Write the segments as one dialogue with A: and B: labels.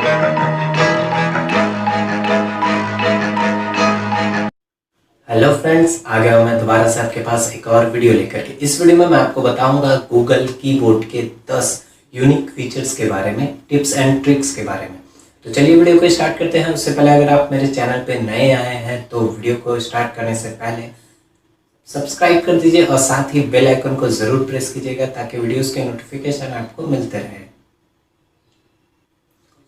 A: Hello friends, आ गया हूँ मैं दोबारा से आपके पास एक और वीडियो लेकर के। इस वीडियो में मैं आपको बताऊंगा गूगल कीबोर्ड के 10 यूनिक फीचर्स के बारे में, टिप्स एंड ट्रिक्स के बारे में। तो चलिए वीडियो को स्टार्ट करते हैं। उससे पहले अगर आप मेरे चैनल पे नए आए हैं तो वीडियो को स्टार्ट करने से पहले सब्सक्राइब कर दीजिए और साथ ही बेल आइकन को ज़रूर प्रेस कीजिएगा ताकि वीडियोज़ के नोटिफिकेशन आपको मिलते रहे।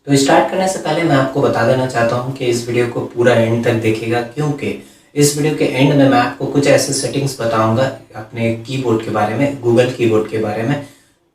A: तो स्टार्ट करने से पहले मैं आपको बता देना चाहता हूँ कि इस वीडियो को पूरा एंड तक देखिएगा, क्योंकि इस वीडियो के एंड में मैं आपको कुछ ऐसे सेटिंग्स बताऊंगा अपने कीबोर्ड के बारे में, गूगल कीबोर्ड के बारे में।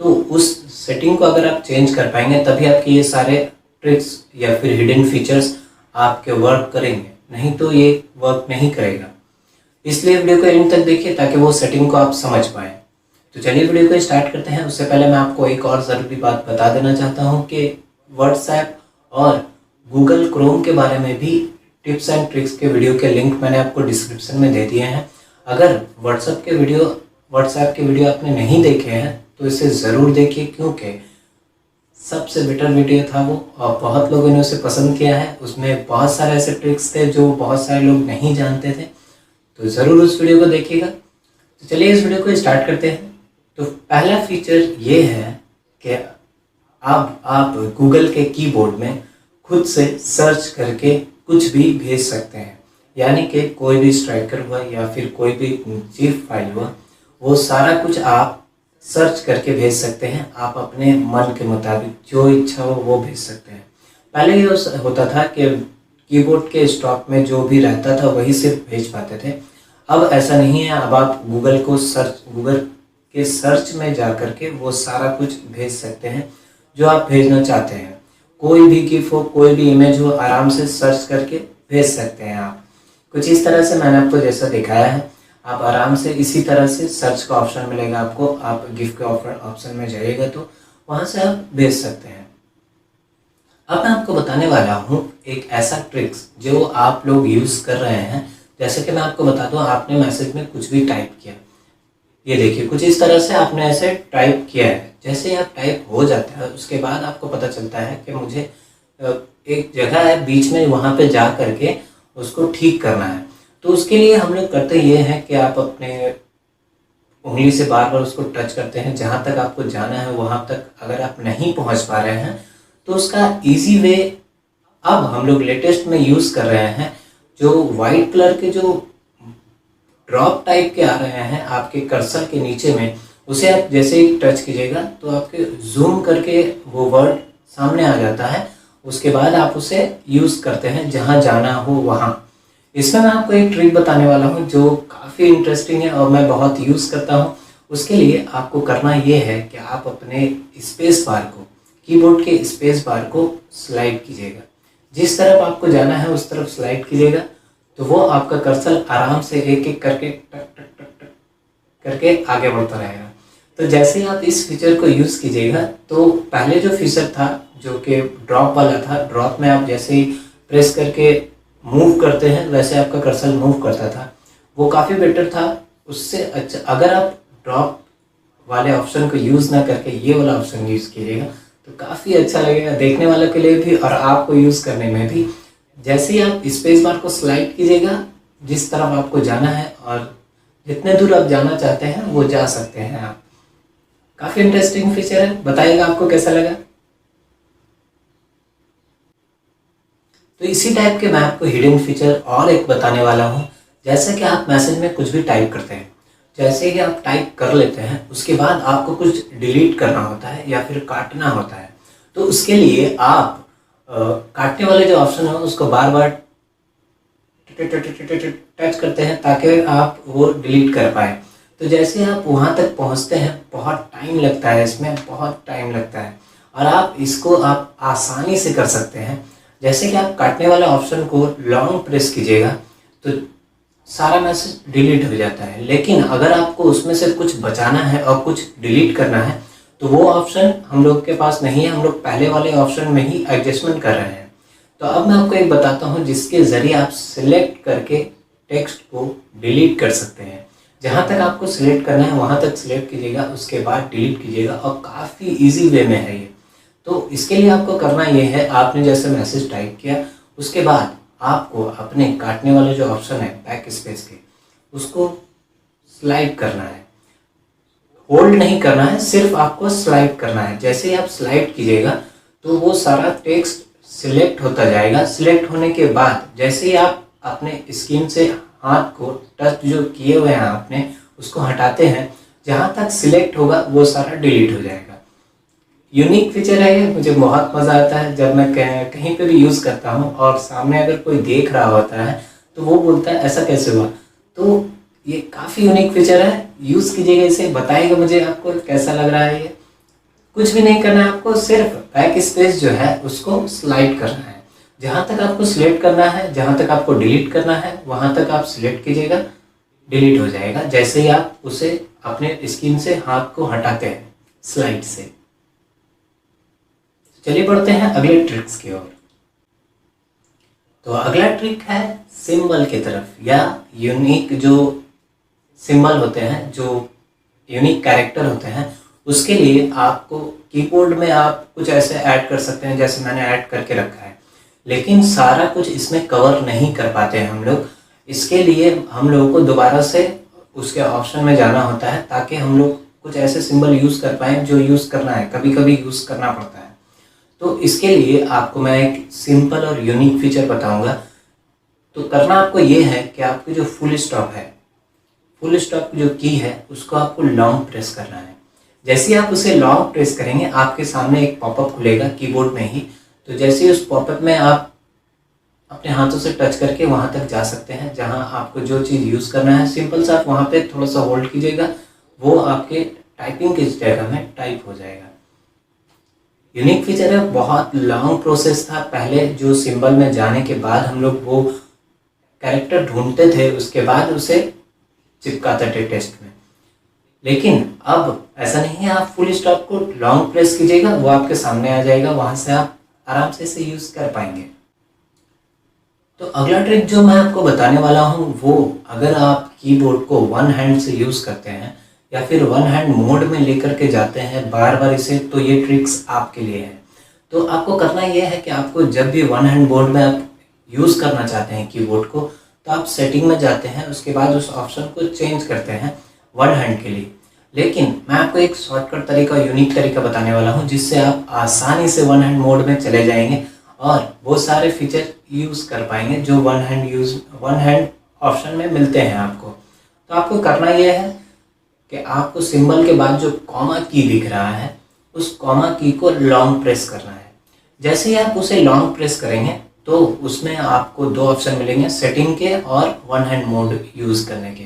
A: तो उस सेटिंग को अगर आप चेंज कर पाएंगे तभी आपके ये सारे ट्रिक्स या फिर हिडन फीचर्स आपके वर्क करेंगे, नहीं तो ये वर्क नहीं करेगा। इसलिए वीडियो को एंड तक देखिए ताकि वो सेटिंग को आप समझ पाएँ। तो चलिए वीडियो को स्टार्ट करते हैं। उससे पहले मैं आपको एक और ज़रूरी बात बता देना चाहता हूँ कि व्हाट्सएप और गूगल क्रोम के बारे में भी टिप्स एंड ट्रिक्स के वीडियो के लिंक मैंने आपको डिस्क्रिप्शन में दे दिए हैं। अगर व्हाट्सएप के वीडियो आपने नहीं देखे हैं तो इसे ज़रूर देखिए, क्योंकि सबसे बेटर वीडियो था वो और बहुत लोगों ने उसे पसंद किया है। उसमें बहुत सारे ऐसे ट्रिक्स थे जो बहुत सारे लोग नहीं जानते थे, तो ज़रूर उस वीडियो को देखिएगा। तो चलिए इस वीडियो को स्टार्ट करते हैं। तो पहला फीचर ये है कि अब आप गूगल के कीबोर्ड में खुद से सर्च करके कुछ भी भेज सकते हैं। यानी कि कोई भी स्ट्राइकर हुआ या फिर कोई भी जीफ फाइल हुआ, वो सारा कुछ आप सर्च करके भेज सकते हैं। आप अपने मन के मुताबिक जो इच्छा हो वो भेज सकते हैं। पहले ये होता था कि कीबोर्ड के स्टॉक में जो भी रहता था वही सिर्फ भेज पाते थे। अब ऐसा नहीं है। अब आप गूगल के सर्च में जा करके वो सारा कुछ भेज सकते हैं जो आप भेजना चाहते हैं। कोई भी गिफ हो, कोई भी इमेज हो, आराम से सर्च करके भेज सकते हैं आप। कुछ इस तरह से मैंने आपको जैसा दिखाया है, आप आराम से इसी तरह से सर्च का ऑप्शन मिलेगा आपको। आप गिफ के ऑप्शन में जाइएगा तो वहाँ से आप भेज सकते हैं। अब मैं आपको बताने वाला हूँ एक ऐसा ट्रिक्स जो आप लोग यूज़ कर रहे हैं। जैसे कि मैं आपको बता दूँ, आपने मैसेज में कुछ भी टाइप किया, ये देखिए कुछ इस तरह से आपने ऐसे टाइप किया है। जैसे ही आप टाइप हो जाता है उसके बाद आपको पता चलता है कि मुझे एक जगह है बीच में, वहाँ पे जा करके उसको ठीक करना है। तो उसके लिए हम लोग करते ये हैं कि आप अपने उंगली से बार बार उसको टच करते हैं। जहाँ तक आपको जाना है वहाँ तक अगर आप नहीं पहुँच पा रहे हैं तो उसका ईजी वे अब हम लोग लेटेस्ट में यूज़ कर रहे हैं। जो वाइट कलर के जो ड्रॉप टाइप के आ रहे हैं आपके कर्सर के नीचे में, उसे आप जैसे ही टच कीजिएगा तो आपके जूम करके वो वर्ड सामने आ जाता है। उसके बाद आप उसे यूज़ करते हैं जहाँ जाना हो वहाँ। इसमें मैं आपको एक ट्रिक बताने वाला हूँ जो काफ़ी इंटरेस्टिंग है और मैं बहुत यूज़ करता हूँ। उसके लिए आपको करना ये है कि आप अपने स्पेस बार को, कीबोर्ड के स्पेस बार को स्लाइड कीजिएगा। जिस तरफ आपको जाना है उस तरफ स्लाइड कीजिएगा तो वो आपका कर्सर आराम से एक एक करके टक टक टक टक करके आगे बढ़ता रहेगा। तो जैसे ही आप इस फीचर को यूज़ कीजिएगा तो पहले जो फीचर था जो कि ड्रॉप वाला था, ड्रॉप में आप जैसे ही प्रेस करके मूव करते हैं वैसे आपका कर्सर मूव करता था, वो काफ़ी बेटर था। उससे अच्छा अगर आप ड्रॉप वाले ऑप्शन को यूज़ ना करके ये वाला ऑप्शन यूज़ कीजिएगा तो काफ़ी अच्छा लगेगा देखने वालों के लिए भी और आपको यूज़ करने में भी। जैसे ही आप स्पेस बार को स्लाइड कीजिएगा जिस तरफ आपको जाना है और जितने दूर आप जाना चाहते हैं वो जा सकते हैं आप। काफ़ी इंटरेस्टिंग फीचर है, बताइएगा आपको कैसा लगा। तो इसी टाइप के मैं आपको हिडन फीचर और एक बताने वाला हूँ। जैसे कि आप मैसेज में कुछ भी टाइप करते हैं, जैसे कि आप टाइप कर लेते हैं उसके बाद आपको कुछ डिलीट करना होता है या फिर काटना होता है। तो उसके लिए आप काटने वाले जो ऑप्शन है उसको बार बार टच करते हैं ताकि आप वो डिलीट कर पाए। तो जैसे आप वहाँ तक पहुँचते हैं बहुत टाइम लगता है, इसमें बहुत टाइम लगता है और आप इसको आप आसानी से कर सकते हैं। जैसे कि आप काटने वाले ऑप्शन को लॉन्ग प्रेस कीजिएगा तो सारा मैसेज डिलीट हो जाता है। लेकिन अगर आपको उसमें से कुछ बचाना है और कुछ डिलीट करना है तो वो ऑप्शन हम लोग के पास नहीं है। हम लोग पहले वाले ऑप्शन में ही एडजस्टमेंट कर रहे हैं। तो अब मैं आपको एक बताता हूँ जिसके ज़रिए आप सिलेक्ट करके टेक्स्ट को डिलीट कर सकते हैं। जहाँ तक आपको सिलेक्ट करना है वहाँ तक सिलेक्ट कीजिएगा, उसके बाद डिलीट कीजिएगा और काफ़ी इजी वे में है ये। तो इसके लिए आपको करना ये है, आपने जैसे मैसेज टाइप किया उसके बाद आपको अपने काटने वाले जो ऑप्शन है बैक स्पेस के, उसको स्लाइड करना है, होल्ड नहीं करना है, सिर्फ आपको स्लाइड करना है। जैसे ही आप स्लाइड कीजिएगा तो वो सारा टेक्स्ट सिलेक्ट होता जाएगा। सिलेक्ट होने के बाद जैसे ही आप अपने स्क्रीन से हाथ को टच जो किए हुए हैं आपने उसको हटाते हैं, जहाँ तक सिलेक्ट होगा वो सारा डिलीट हो जाएगा। यूनिक फीचर है ये, मुझे बहुत मज़ा आता है जब मैं कहीं पे भी यूज़ करता हूँ और सामने अगर कोई देख रहा होता है तो वो बोलता है ऐसा कैसे हुआ। तो ये काफ़ी यूनिक फीचर है, यूज़ कीजिएगा इसे, बताइएगा मुझे आपको कैसा लग रहा है। ये कुछ भी नहीं करना है आपको, सिर्फ बैक स्पेस जो है उसको स्लाइड करना है। जहाँ तक आपको सिलेक्ट करना है, जहाँ तक आपको डिलीट करना है वहाँ तक आप सिलेक्ट कीजिएगा, डिलीट हो जाएगा जैसे ही आप उसे अपने स्क्रीन से हाथ को हटाते हैं स्लाइड से। चलिए बढ़ते हैं अगले ट्रिक्स की ओर। तो अगला ट्रिक है सिंबल की तरफ, या यूनिक जो सिंबल होते हैं, जो यूनिक कैरेक्टर होते हैं, उसके लिए आपको कीबोर्ड में आप कुछ ऐसे ऐड कर सकते हैं जैसे मैंने ऐड करके रखा है, लेकिन सारा कुछ इसमें कवर नहीं कर पाते हैं हम लोग। इसके लिए हम लोगों को दोबारा से उसके ऑप्शन में जाना होता है ताकि हम लोग कुछ ऐसे सिंबल यूज़ कर पाएँ जो यूज़ करना है, कभी कभी यूज़ करना पड़ता है। तो इसके लिए आपको मैं एक सिंपल और यूनिक फीचर बताऊंगा। तो करना आपको ये है कि आपको जो फुल स्टॉप है, फुल स्टॉप जो की है उसको आपको लॉन्ग प्रेस करना है। जैसे ही आप उसे लॉन्ग प्रेस करेंगे आपके सामने एक पॉपअप खुलेगा कीबोर्ड में ही। तो जैसे ही उस पॉपअप में आप अपने हाथों से टच करके वहाँ तक जा सकते हैं जहाँ आपको जो चीज़ यूज़ करना है। सिंपल सा आप वहाँ पे थोड़ा सा होल्ड कीजिएगा, वो आपके टाइपिंग की जगह में टाइप हो जाएगा। यूनिक फीचर है, बहुत लॉन्ग प्रोसेस था पहले, जो सिंबल में जाने के बाद हम लोग वो कैरेक्टर ढूंढते थे, उसके बाद उसे चिपकाते थे टेक्स्ट में। लेकिन अब ऐसा नहीं है, आप फुल स्टॉप को लॉन्ग प्रेस कीजिएगा, वो आपके सामने आ जाएगा, वहां से आप आराम से इसे यूज कर पाएंगे। तो अगला ट्रिक जो मैं आपको बताने वाला हूँ वो, अगर आप कीबोर्ड को वन हैंड से यूज करते हैं या फिर वन हैंड मोड में लेकर के जाते हैं बार बार इसे, तो ये ट्रिक्स आपके लिए है। तो आपको करना यह है कि आपको जब भी वन हैंड मोड में आप यूज़ करना चाहते हैं कीबोर्ड को, तो आप सेटिंग में जाते हैं, उसके बाद उस ऑप्शन को चेंज करते हैं वन हैंड के लिए। लेकिन मैं आपको एक शॉर्टकट तरीका, यूनिक तरीका बताने वाला हूँ जिससे आप आसानी से वन हैंड मोड में चले जाएंगे और वो सारे फीचर यूज़ कर पाएंगे जो वन हैंड ऑप्शन में मिलते हैं आपको। तो आपको करना यह है कि आपको सिंबल के बाद जो कॉमा की दिख रहा है उस कॉमा की को लॉन्ग प्रेस करना है। जैसे ही आप उसे लॉन्ग प्रेस करेंगे तो उसमें आपको दो ऑप्शन मिलेंगे, सेटिंग के और वन हैंड मोड यूज़ करने के।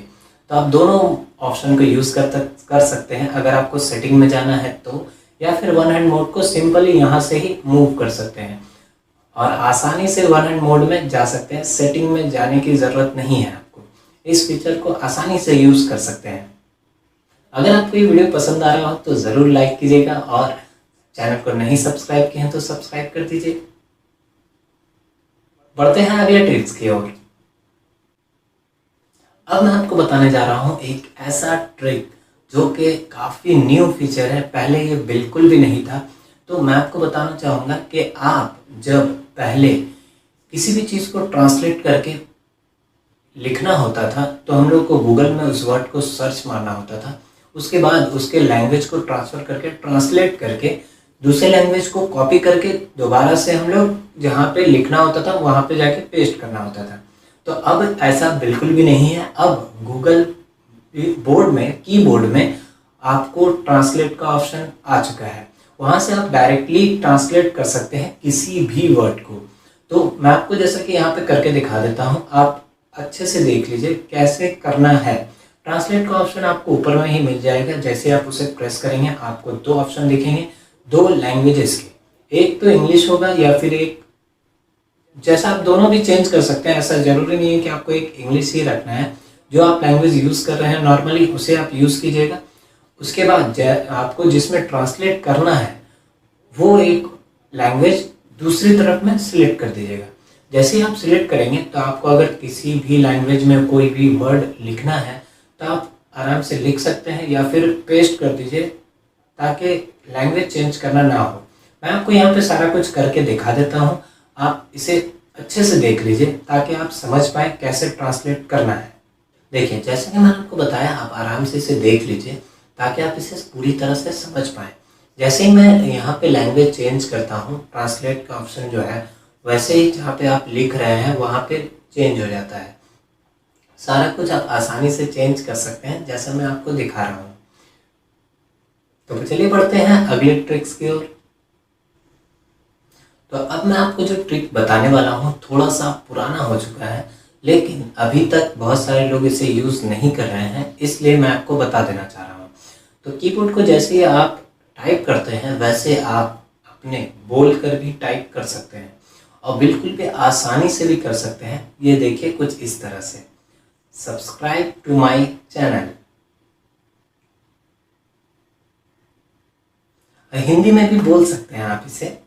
A: तो आप दोनों ऑप्शन को यूज़ कर सकते हैं अगर आपको सेटिंग में जाना है तो, या फिर वन हैंड मोड को सिंपली यहाँ से ही मूव कर सकते हैं और आसानी से वन हैंड मोड में जा सकते हैं। सेटिंग में जाने की ज़रूरत नहीं है आपको, इस फीचर को आसानी से यूज़ कर सकते हैं। अगर आपको ये वीडियो पसंद आ रहा हो तो ज़रूर लाइक कीजिएगा और चैनल को नहीं सब्सक्राइब किए हैं तो सब्सक्राइब कर दीजिए। बढ़ते हैं अगले ट्रिक्स की ओर। अब मैं आपको बताने जा रहा हूँ एक ऐसा ट्रिक जो कि काफ़ी न्यू फीचर है, पहले ये बिल्कुल भी नहीं था। तो मैं आपको बताना चाहूँगा कि आप जब पहले किसी भी चीज़ को ट्रांसलेट करके लिखना होता था तो हम लोग को गूगल में उस वर्ड को सर्च मारना होता था, उसके बाद उसके लैंग्वेज को ट्रांसफ़र करके, ट्रांसलेट करके दूसरे लैंग्वेज को कॉपी करके दोबारा से हम लोग जहाँ पे लिखना होता था वहाँ पे जाके पेस्ट करना होता था। तो अब ऐसा बिल्कुल भी नहीं है। अब गूगल बोर्ड में, कीबोर्ड में आपको ट्रांसलेट का ऑप्शन आ चुका है, वहाँ से आप डायरेक्टली ट्रांसलेट कर सकते हैं किसी भी वर्ड को। तो मैं आपको जैसा कि यहाँ पे करके दिखा देता हूँ, आप अच्छे से देख लीजिए कैसे करना है। ट्रांसलेट का ऑप्शन आपको ऊपर में ही मिल जाएगा, जैसे आप उसे प्रेस करेंगे आपको दो ऑप्शन दिखेंगे, दो लैंग्वेजेस के, एक तो इंग्लिश होगा या फिर एक, जैसा आप दोनों भी चेंज कर सकते हैं, ऐसा ज़रूरी नहीं है कि आपको एक इंग्लिश ही रखना है। जो आप लैंग्वेज यूज़ कर रहे हैं नॉर्मली उसे आप यूज़ कीजिएगा। उसके बाद आपको जिसमें ट्रांसलेट करना है वो एक लैंग्वेज दूसरी तरफ में सिलेक्ट कर दीजिएगा। जैसे ही आप सिलेक्ट करेंगे तो आपको अगर किसी भी लैंग्वेज में कोई भी वर्ड लिखना है तो आप आराम से लिख सकते हैं या फिर पेस्ट कर दीजिए ताकि लैंग्वेज चेंज करना ना हो। मैं आपको यहाँ पे सारा कुछ करके दिखा देता हूँ, आप इसे अच्छे से देख लीजिए ताकि आप समझ पाए कैसे ट्रांसलेट करना है। देखिए, जैसे कि मैंने आपको बताया, आप आराम से इसे देख लीजिए ताकि आप इसे पूरी तरह से समझ पाएँ। जैसे ही मैं यहाँ पे लैंग्वेज चेंज करता हूँ, ट्रांसलेट का ऑप्शन जो है, वैसे ही जहाँ पे आप लिख रहे हैं वहाँ पे चेंज हो जाता है। सारा कुछ आप आसानी से चेंज कर सकते हैं जैसा मैं आपको दिखा रहा हूँ। तो चलिए बढ़ते हैं अगले ट्रिक्स की ओर। तो अब मैं आपको जो ट्रिक बताने वाला हूँ थोड़ा सा पुराना हो चुका है, लेकिन अभी तक बहुत सारे लोग इसे यूज़ नहीं कर रहे हैं, इसलिए मैं आपको बता देना चाह रहा हूँ। तो कीबोर्ड को जैसे ही आप टाइप करते हैं वैसे आप अपने बोल कर भी टाइप कर सकते हैं और बिल्कुल भी आसानी से भी कर सकते हैं। ये देखिए कुछ इस तरह से, subscribe to my channel. Hindi में भी बोल सकते हैं आप इसे।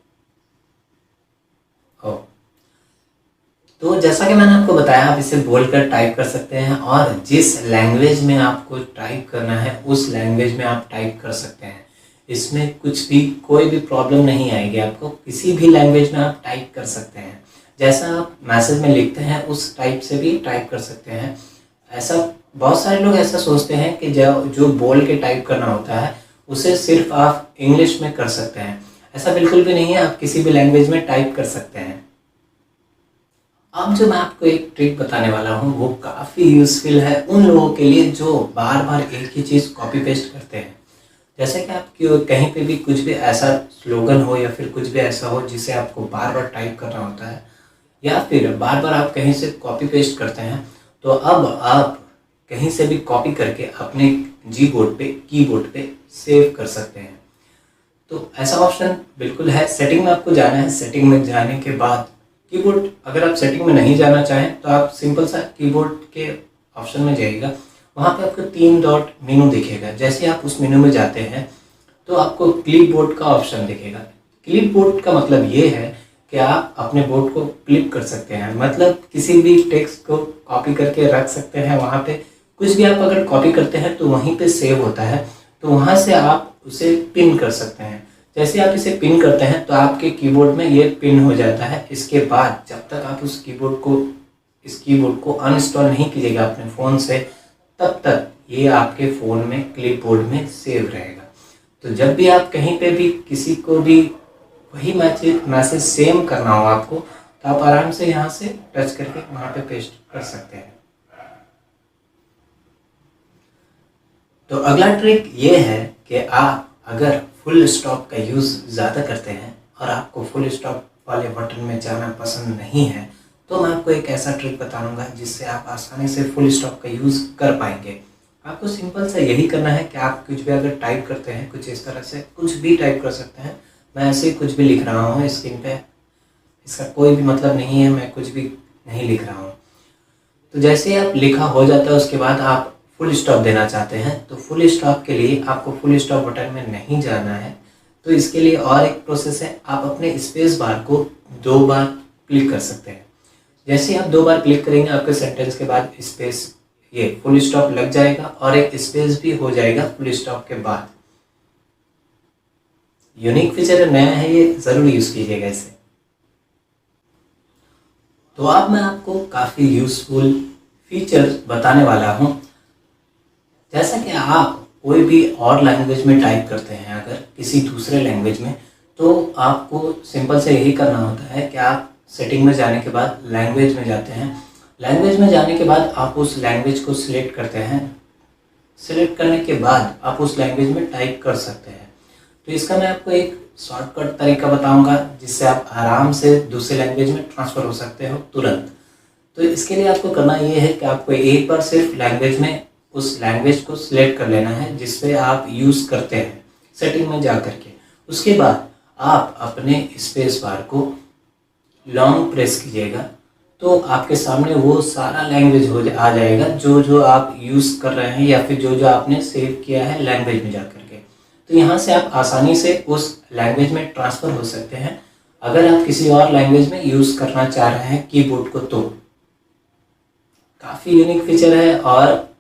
A: तो जैसा कि मैंने आपको बताया, आप इसे बोलकर टाइप कर सकते हैं और जिस लैंग्वेज में आपको टाइप करना है उस लैंग्वेज में आप टाइप कर सकते हैं। इसमें कुछ भी कोई भी प्रॉब्लम नहीं आएगी आपको, किसी भी लैंग्वेज में आप टाइप कर सकते हैं। जैसा आप मैसेज में लिखते हैं उस टाइप से भी टाइप कर सकते हैं। ऐसा बहुत सारे लोग ऐसा सोचते हैं कि जो बोल के टाइप करना होता है उसे सिर्फ आप इंग्लिश में कर सकते हैं। ऐसा बिल्कुल भी नहीं है, आप किसी भी लैंग्वेज में टाइप कर सकते हैं। अब जो मैं आपको एक ट्रिक बताने वाला हूँ वो काफ़ी यूज़फुल है उन लोगों के लिए जो बार बार एक ही चीज़ कॉपी पेस्ट करते हैं। जैसे कि आप कहीं पे भी कुछ भी ऐसा स्लोगन हो या फिर कुछ भी ऐसा हो जिसे आपको बार बार टाइप करना होता है, या फिर बार बार आप कहीं से कॉपी पेस्ट करते हैं, तो अब आप कहीं से भी कॉपी करके अपने कीबोर्ड पे सेव कर सकते हैं। तो ऐसा ऑप्शन बिल्कुल है। सेटिंग में आपको जाना है। सेटिंग में जाने के बाद कीबोर्ड, अगर आप सेटिंग में नहीं जाना चाहें तो आप सिंपल सा कीबोर्ड के ऑप्शन में जाइएगा। वहाँ पे आपको 3 डॉट मेनू दिखेगा। जैसे आप उस मेनू में जाते हैं तो आपको क्लिपबोर्ड का ऑप्शन दिखेगा। क्लिपबोर्ड का मतलब ये है कि आप अपने बोर्ड को क्लिप कर सकते हैं, मतलब किसी भी टेक्स्ट को कॉपी करके रख सकते हैं। वहाँ पे कुछ भी आप अगर कॉपी करते हैं तो वहीं पे सेव होता है, तो वहाँ से आप उसे पिन कर सकते हैं। जैसे आप इसे पिन करते हैं तो आपके कीबोर्ड में ये पिन हो जाता है। इसके बाद जब तक आप इस कीबोर्ड को अनइंस्टॉल नहीं कीजिएगा अपने फ़ोन से, तब तक ये आपके फ़ोन में क्लिपबोर्ड में सेव रहेगा। तो जब भी आप कहीं पे भी किसी को भी वही मैसेज सेम करना हो आपको, तो आप आराम से यहाँ से टच करके वहाँ पे पेस्ट कर सकते हैं। तो अगला ट्रिक ये है कि आप अगर फुल स्टॉप का यूज़ ज़्यादा करते हैं और आपको फुल स्टॉप वाले बटन में जाना पसंद नहीं है, तो मैं आपको एक ऐसा ट्रिक बताऊंगा जिससे आप आसानी से फुल स्टॉप का यूज़ कर पाएंगे। आपको सिंपल सा यही करना है कि आप कुछ भी अगर टाइप करते हैं, कुछ इस तरह से कुछ भी टाइप कर सकते हैं। मैं ऐसे ही कुछ भी लिख रहा हूँ स्क्रीन पे, इसका कोई भी मतलब नहीं है, मैं कुछ भी नहीं लिख रहा हूँ। तो जैसे ही आप लिखा हो जाता है उसके बाद आप फुल स्टॉप देना चाहते हैं, तो फुल स्टॉप के लिए आपको फुल स्टॉप बटन में नहीं जाना है। तो इसके लिए और एक प्रोसेस है, आप अपने स्पेस बार को 2 बार क्लिक कर सकते हैं। जैसे ही आप 2 बार क्लिक करेंगे आपके सेंटेंस के बाद स्पेस, ये फुल स्टॉप लग जाएगा और एक स्पेस भी हो जाएगा फुल स्टॉप के बाद। यूनिक फीचर नया है, ये ज़रूर यूज़ कीजिएगा इसे। तो अब मैं आपको काफ़ी यूज़फुल फीचर बताने वाला हूँ। जैसा कि आप कोई भी और लैंग्वेज में टाइप करते हैं, अगर किसी दूसरे लैंग्वेज में, तो आपको सिंपल से यही करना होता है कि आप सेटिंग में जाने के बाद लैंग्वेज में जाते हैं। लैंग्वेज में जाने के बाद आप उस लैंग्वेज को सिलेक्ट करते हैं। सिलेक्ट करने के बाद आप उस लैंग्वेज में टाइप कर सकते हैं। तो इसका मैं आपको एक शॉर्टकट तरीका बताऊंगा जिससे आप आराम से दूसरे लैंग्वेज में ट्रांसफ़र हो सकते हो तुरंत। तो इसके लिए आपको करना ये है कि आपको एक बार सिर्फ लैंग्वेज में उस लैंग्वेज को सिलेक्ट कर लेना है जिसपे आप यूज़ करते हैं, सेटिंग में जा करके। उसके बाद आप अपने स्पेस बार को लॉन्ग प्रेस कीजिएगा, तो आपके सामने वो सारा लैंग्वेज आ जाएगा जो आप यूज़ कर रहे हैं या फिर जो आपने सेव किया है लैंग्वेज में जा करके। तो यहाँ से आप आसानी से उस लैंग्वेज में ट्रांसफ़र हो सकते हैं। अगर आप किसी और लैंग्वेज में यूज़ करना चाह रहे हैं कीबोर्ड को, तो काफ़ी यूनिक फीचर है और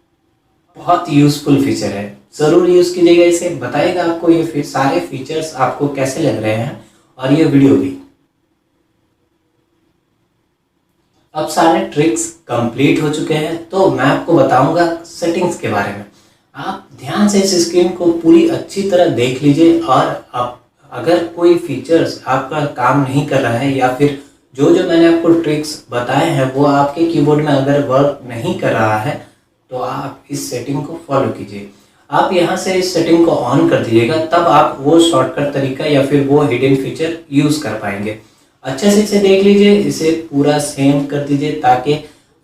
A: बहुत यूज़फुल फीचर है। ज़रूर यूज़ कीजिएगा इसे। बताइएगा आपको ये सारे फीचर्स आपको कैसे लग रहे हैं और ये वीडियो भी। अब सारे ट्रिक्स कंप्लीट हो चुके हैं, तो मैं आपको बताऊंगा सेटिंग्स के बारे में। आप ध्यान से इस स्क्रीन को पूरी अच्छी तरह देख लीजिए, और आप अगर कोई फीचर्स आपका काम नहीं कर रहा है या फिर जो मैंने आपको ट्रिक्स बताए हैं वो आपके कीबोर्ड में अगर वर्क नहीं कर रहा है, तो आप इस सेटिंग को फॉलो कीजिए। आप यहाँ से इस सेटिंग को ऑन कर दीजिएगा, तब आप वो शॉर्टकट तरीका या फिर वो हिडन फीचर यूज़ कर पाएंगे। अच्छे से इसे देख लीजिए, इसे पूरा सेम कर दीजिए ताकि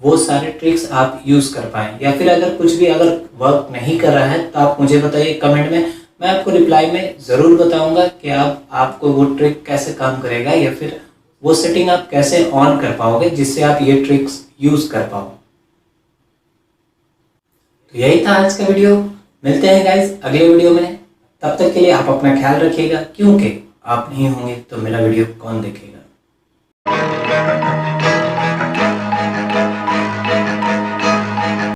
A: वो सारे ट्रिक्स आप यूज़ कर पाएँ। या फिर अगर कुछ भी अगर वर्क नहीं कर रहा है तो आप मुझे बताइए कमेंट में, मैं आपको रिप्लाई में ज़रूर बताऊंगा कि आपको वो ट्रिक कैसे काम करेगा या फिर वो सेटिंग आप कैसे ऑन कर पाओगे जिससे आप ये ट्रिक्स यूज़ कर पाओ। तो यही था आज का वीडियो। मिलते हैं गाइस अगले वीडियो में। तब तक के लिए आप अपना ख्याल रखिएगा, क्योंकि आप नहीं होंगे तो मेरा वीडियो कौन देखेगा।